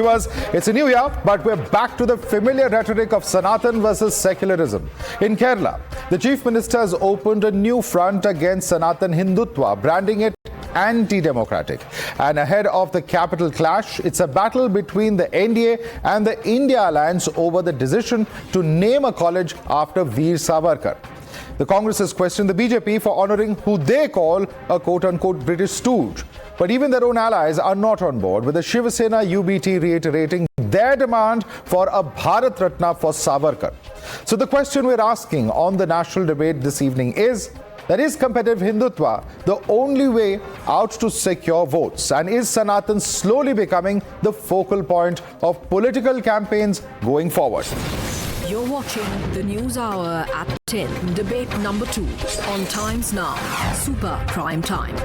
viewers, it's a new year, but we're back to the familiar rhetoric of Sanatan versus secularism. In Kerala, the Chief Minister has opened a new front against Sanatan Hindutva, branding it anti-democratic. And ahead of the capital clash, it's a battle between the NDA and the India Alliance over the decision to name a college after Veer Savarkar. The Congress has questioned the BJP for honouring who they call a quote-unquote British stooge. But even their own allies are not on board, with the Shiv Sena UBT reiterating their demand for a Bharat Ratna for Savarkar. So the question we're asking on the national debate this evening is competitive Hindutva the only way out to secure votes? And is Sanatan slowly becoming the focal point of political campaigns going forward? You're watching the News Hour at 10, debate number 2 on Times Now, Super Prime Time.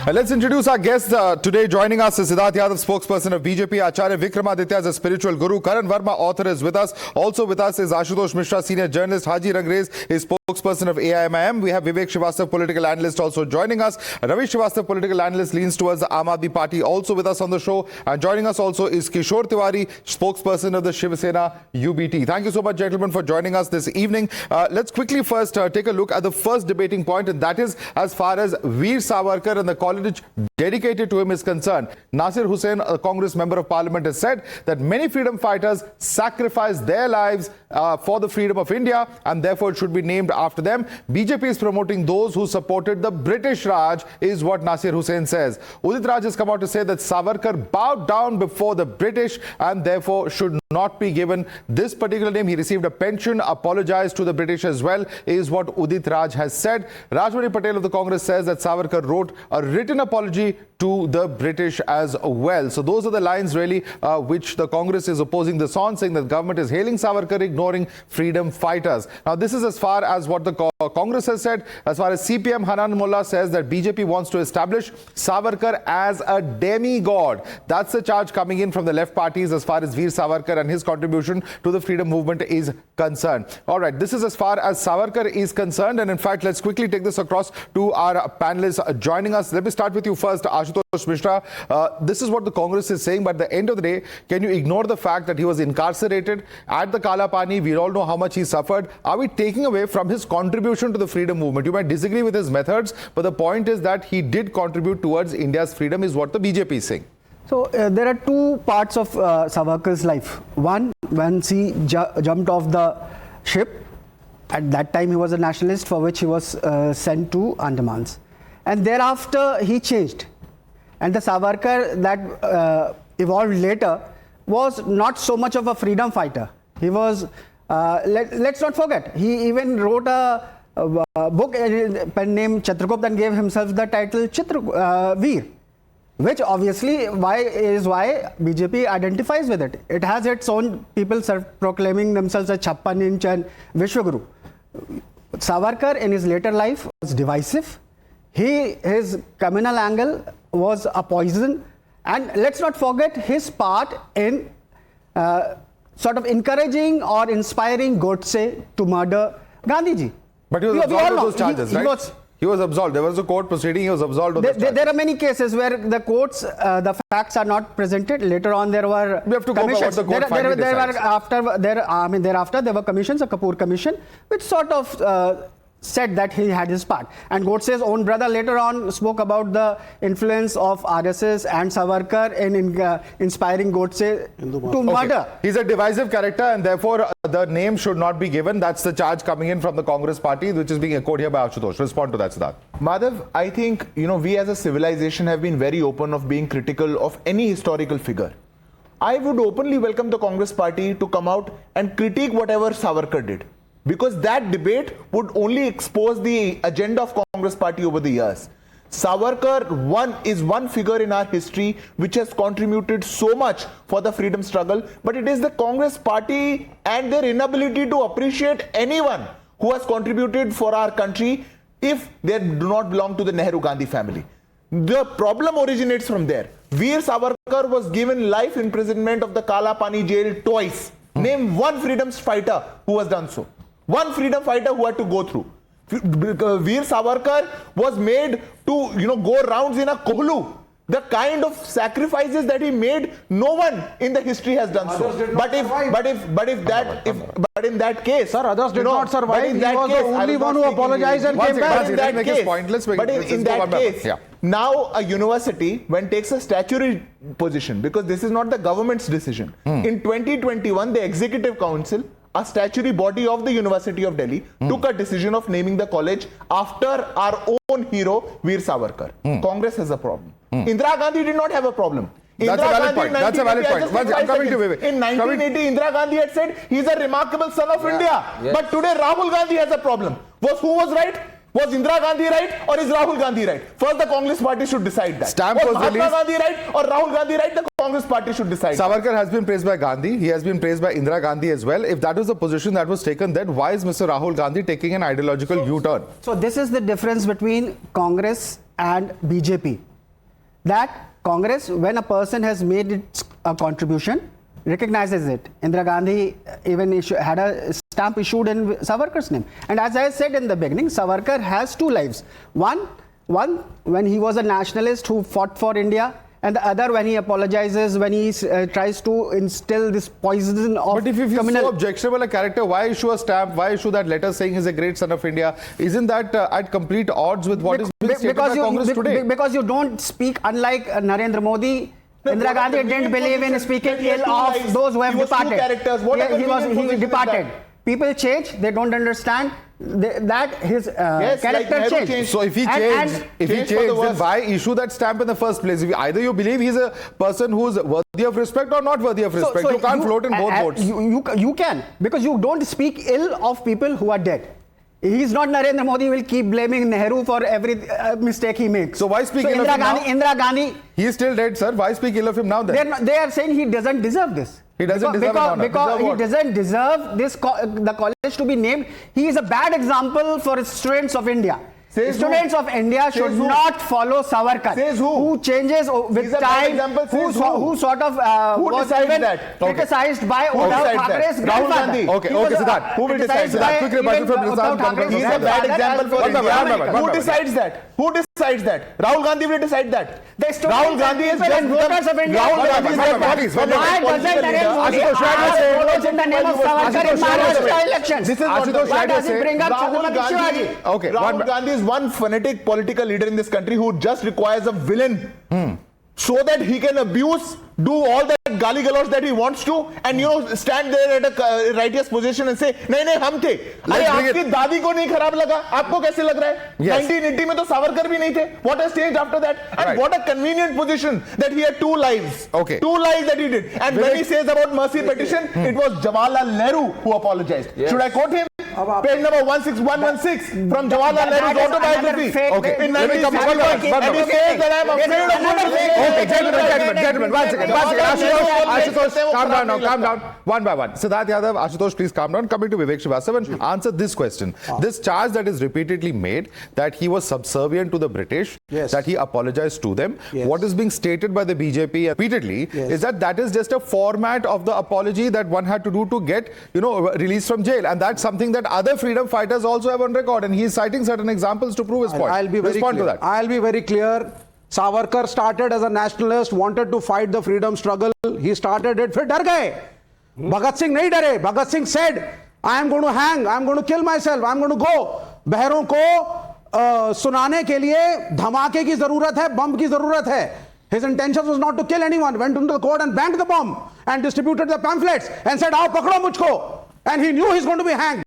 Let's introduce our guest today. Joining us is Siddharth Yadav, spokesperson of BJP. Acharya Vikramaditya is a spiritual guru. Karan Verma, author, is with us. Also with us is Ashutosh Mishra, senior journalist. Haji Rangrez is spokesperson of AIMIM. We have Vivek Srivastava, political analyst, also joining us. Ravi Srivastava, political analyst, leans towards the Aam Aadmi Party, also with us on the show. And joining us also is Kishore Tiwari, spokesperson of the Shiv Sena UBT. Thank you so much, gentlemen, for joining us this evening. Let's quickly first take a look at the first debating point, and that is as far as Veer Savarkar and the college dedicated to him is concerned. Nasir Hussain, a Congress member of Parliament, has said that many freedom fighters sacrificed their lives for the freedom of India, and therefore it should be named after them. BJP is promoting those who supported the British Raj, is what Nasir Hussain says. Udit Raj has come out to say that Savarkar bowed down before the British and therefore should not be given this particular name. He received a pension, apologized to the British as well, is what Udit Raj has said. Rajmani Patel of the Congress says that Savarkar wrote a written apology to the British as well. So those are the lines really which the Congress is opposing this on, saying that government is hailing Savarkar, ignoring freedom fighters. Now this is as far as what the Congress has said. As far as CPM, Hanan Mullah says that BJP wants to establish Savarkar as a demigod. That's the charge coming in from the left parties as far as Veer Savarkar and his contribution to the freedom movement is concerned. All right, this is as far as Savarkar is concerned. And in fact, let's quickly take this across to our panelists joining us. Let me start with you first, Ashutosh Mishra. This is what the Congress is saying, but at the end of the day, can you ignore the fact that he was incarcerated at the Kala Pani? We all know how much he suffered. Are we taking away from his contribution to the freedom movement? You might disagree with his methods, but the point is that he did contribute towards India's freedom, is what the BJP is saying. So there are two parts of Savarkar's life. One, when he jumped off the ship, at that time he was a nationalist, for which he was sent to Andamans. And thereafter he changed. And the Savarkar that evolved later was not so much of a freedom fighter. He was, let's not forget, he even wrote a book, a pen named Chitragupta, and gave himself the title Veer, which obviously is why BJP identifies with it. It has its own people proclaiming themselves as Chappan Inch and Vishwaguru. Savarkar in his later life was divisive. His communal angle was a poison, and let's not forget his part in sort of encouraging or inspiring Godse to murder Gandhiji. But he was absolved of those charges, right? He was absolved. There was a court proceeding. He was absolved of those charges. There are many cases where the courts, the facts are not presented. Later on, there were we have to commissions. Go by what the court thereafter, there were commissions, a Kapoor commission, which sort of said that he had his part. And Godse's own brother later on spoke about the influence of RSS and Savarkar in inspiring Godse to murder. Okay. He's a divisive character, and therefore the name should not be given. That's the charge coming in from the Congress party, which is being echoed here by Ashutosh. Respond to that, Siddharth. Madhav, I think, we as a civilization have been very open of being critical of any historical figure. I would openly welcome the Congress party to come out and critique whatever Savarkar did, because that debate would only expose the agenda of Congress party over the years. Savarkar is one figure in our history which has contributed so much for the freedom struggle, but it is the Congress party and their inability to appreciate anyone who has contributed for our country if they do not belong to the Nehru-Gandhi family. The problem originates from there. Veer Savarkar was given life imprisonment of the Kala Pani jail twice. Name one freedom fighter who has done so. One freedom fighter who had to go through. Veer Savarkar was made to, go rounds in a kohlu. The kind of sacrifices that he made, no one in the history has done so. But in that case, sir, others did not survive. He was the only one who apologized and came back. In that case, now a university, when takes a statutory position, because this is not the government's decision. In 2021, the Executive Council, a statutory body of the University of Delhi, took a decision of naming the college after our own hero, Veer Savarkar. Congress has a problem. Indira Gandhi did not have a problem. That's a valid point. That's a valid point. I'm coming to Vivek. In 1980, Indira Gandhi had said he's a remarkable son of India. Yes. But today Rahul Gandhi has a problem. Who was right? Was Indira Gandhi right or is Rahul Gandhi right? First, the Congress party should decide that. Stamp was Mahatma released. Gandhi right or Rahul Gandhi right? The Congress party should decide. Savarkar has been praised by Gandhi. He has been praised by Indira Gandhi as well. If that was the position that was taken, then why is Mr. Rahul Gandhi taking an ideological U-turn? So this is the difference between Congress and BJP. That Congress, when a person has made a contribution, recognizes it. Indira Gandhi even had a stamp issued in Savarkar's name. And as I said in the beginning, Savarkar has two lives. One when he was a nationalist who fought for India, and the other when he apologizes, when he tries to instill this poison of But if he's communal... so objectionable a character, why issue a stamp? Why issue that letter saying he's a great son of India? Isn't that at complete odds with what is being stated by Congress today? Because you don't speak, unlike Narendra Modi. Indira Gandhi didn't believe in speaking ill of those who have departed. He departed. People change, they don't understand that his character changed. So if he changed, then why issue that stamp in the first place? Either you believe he's a person who's worthy of respect or not worthy of respect. You can't float in both boats. You can, because you don't speak ill of people who are dead. He's not Narendra Modi, will keep blaming Nehru for every mistake he makes. So why speak ill of him now? Indira Gandhi. He is still dead, sir. Why speak ill of him now then? They are saying he doesn't deserve this. He doesn't deserve an honor. Because he doesn't deserve this the college to be named. He is a bad example for students of India. Students of India should not follow Savarkar. Says who? Who changes with time. Who sort of was even criticized by Uddhav Thakrae's grandfather. Okay, Siddharth. Who will decide that? Quick question from Siddharth. He's a bad example for India. Who decides that? Who decides that? Rahul Gandhi will decide that. Rahul Gandhi is just voters of India. Rahul Gandhi is Why doesn't Narendra Modi ask votes in the name of Savarkar in Maharashtra elections? This is Why does he bring up Chhatrapati Shivaji? Okay, Rahul Gandhi is one fanatic political leader in this country who just requires a villain so that he can abuse, do all that gali galoch that he wants to, and stand there at a righteous position and say, नहीं हम थे. अरे आपकी दादी को नहीं खराब लगा, आपको कैसे लग रहा है? 1980 में तो सावरकर भी नहीं थे. What has changed after that? And what a convenient position that he had two lives. Okay. Two lives that he did. And when he says about mercy petition, it was Jawaharlal Nehru who apologized. Should I quote him? Page number 16116 from Jawaharlal Nehru's autobiography. Okay. In 1961, and he says that I am afraid of gentlemen, one second. Ashutosh, calm down. One by one. Siddharth Yadav, Ashutosh, please calm down. Coming to Vivek Srivastava and answer this question. This charge that is repeatedly made, that he was subservient to the British, that he apologized to them. What is being stated by the BJP repeatedly is that is just a format of the apology that one had to do to get, released from jail. And that's something that other freedom fighters also have on record. And he is citing certain examples to prove his point. I'll be very clear. I'll be very clear. Savarkar started as a nationalist, wanted to fight the freedom struggle. He started it, फिर डर गए. भगत सिंह नहीं डरे. Bhagat Singh said, I am going to hang, I am going to kill myself, I am going to go. बहरों को सुनाने के लिए धमाके की जरूरत है, बम की जरूरत है. His intention was not to kill anyone. Went into the court and banged the bomb and distributed the pamphlets and said, आओ पकड़ो मुझको. And he knew he's going to be hanged.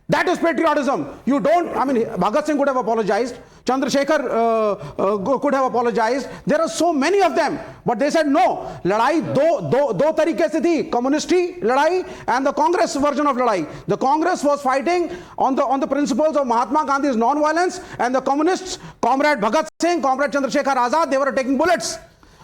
That is patriotism. You don't, Bhagat Singh could have apologized. Chandrasekhar could have apologized. There are so many of them. But they said no. लड़ाई दो तरीके से थी. Communist लड़ाई and the Congress version of लड़ाई. The Congress was fighting on the principles of Mahatma Gandhi's non-violence, and the communists, Comrade Bhagat Singh, Comrade Chandrasekhar Azad, they were taking bullets.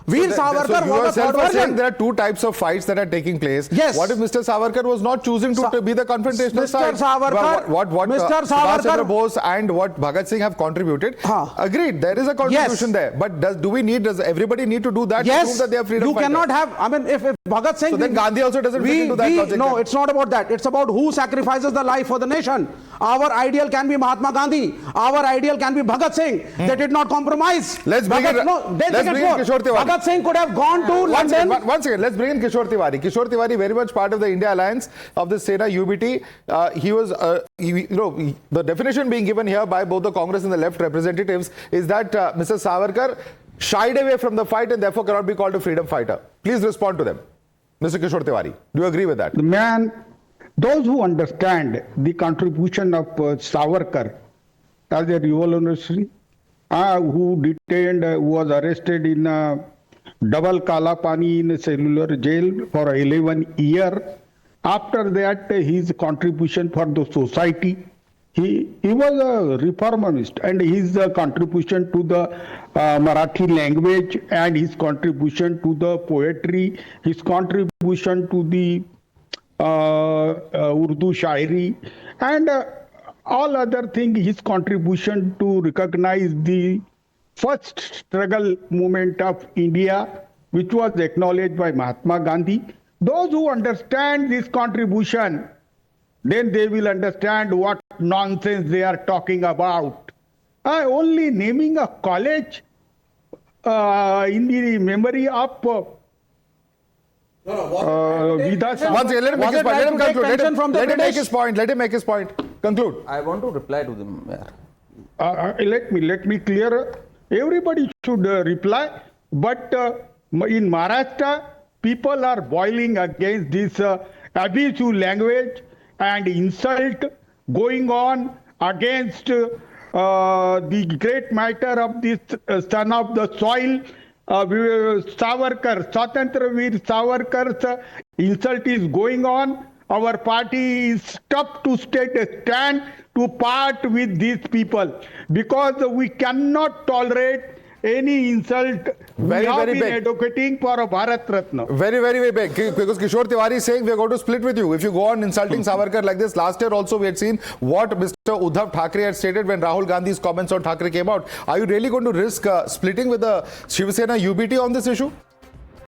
Veer Savarkar you was a yourself third are saying version. there are two types of fights that are taking place. Yes. What if Mr. Savarkar was not choosing to be the confrontational Mr. side? Savarkar- what Mr. Subhash Savarkar- Chandra Bose and what Bhagat Singh have contributed. Agreed, there is a contribution there. But does everybody need to do that to prove that they are freedom you fighters? cannot have, I mean, if Bhagat Singh... So then Gandhi also doesn't fit into that logic. No, it's not about that. It's about who sacrifices the life for the nation. Our ideal can be Mahatma Gandhi. Our ideal can be Bhagat Singh. They did not compromise. Let's bring in Kishore Tiwari. Bhagat Singh could have gone to London. Once again, let's bring in Kishore Tiwari. Kishore Tiwari, very much part of the India Alliance of the Sena UBT. He was, the definition being given here by both the Congress and the left representatives is that Mr. Savarkar shied away from the fight and therefore cannot be called a freedom fighter. Please respond to them. Mr. Kishore Tiwari, do you agree with that? The man, those who understand the contribution of Savarkar as a revolutionary, who detained, was arrested in double Kalapani in a cellular jail for 11 years. After that, his contribution for the society, he was a reformist, and his contribution to the Marathi language and his contribution to the poetry, his contribution to the Urdu Shairi, and all other things, his contribution to recognize the first struggle movement of India, which was acknowledged by Mahatma Gandhi. Those who understand this contribution, then they will understand what nonsense they are talking about. Only naming a college in the memory of Vidya. Once again, let him make his point. Let him conclude. Let him make his point. Let him make his point. Conclude. I want to reply to them. Let me clear. Everybody should reply, but in Maharashtra, people are boiling against this abusive language and insult going on against the great matter of this son of the soil, Savarkar, Swatantra Veer Savarkar's insult is going on. Our party is tough to take a stand to part with these people because we cannot tolerate any insult. We have been advocating for a Bharat Ratna. Very, very big. Because Kishore Tiwari is saying we are going to split with you. If you go on insulting Savarkar like this, last year also we had seen what Mr. Uddhav Thackeray had stated when Rahul Gandhi's comments on Thackeray came out. Are you really going to risk splitting with the Shiv Sena UBT on this issue?